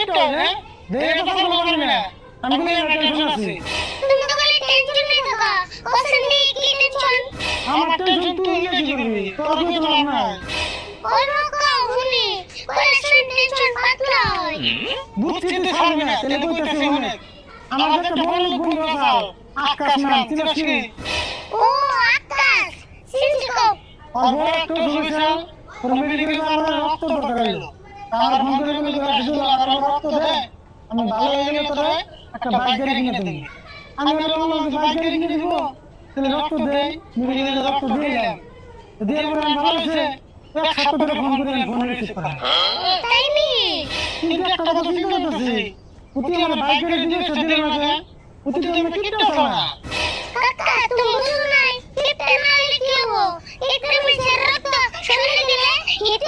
কিটা রে দেখ কথা বলবি না আমি বলি টেনশন আছে তুমি তো বলে টেনশন নেই থাকা কোশ্চেন দিয়ে কি টেনশন আমার টেনশন তুই কি করবি তোর কি তো না ওই রকা হুনি কোশ্চেন টেনশন পাতলা হয় বুঝছি তুই ছাড়বি না তাহলে কইতাছি অনেক আমার একটা বড় লোক বন্ধু আছে আকাশ নাম চিনিস কি ও আকাশ সিনজিকো আর বড় একটা সমস্যা তোর মেডিকেলে আমার রক্ত দরকার হলো আমার ফোন করে বলে শুধু আমার রক্ত দে আমি ভালো হয়ে গেলে তোরে একটা বাইক গাড়ি কিনে দেব আমি বললাম যে বাইক গাড়ি কিনে দিব তাহলে রক্ত দে মেডিকেলে রক্ত দিলাম দিয়ে বলে ভালো হয়েছে এক সপ্তাহ ধরে ফোন করে ফোন রিসিভ করা তাই নি কিন্তু একটা কথা চিন্তা করতেছি উতি আমার বাইক গাড়ি দিয়ে দিলে না উতি তো আমি কিটটা না কাকা তুমি বুঝো নাই কিপটে মারলে কি হবো একটা মিশে রক্ত শরীরে দিলে হিট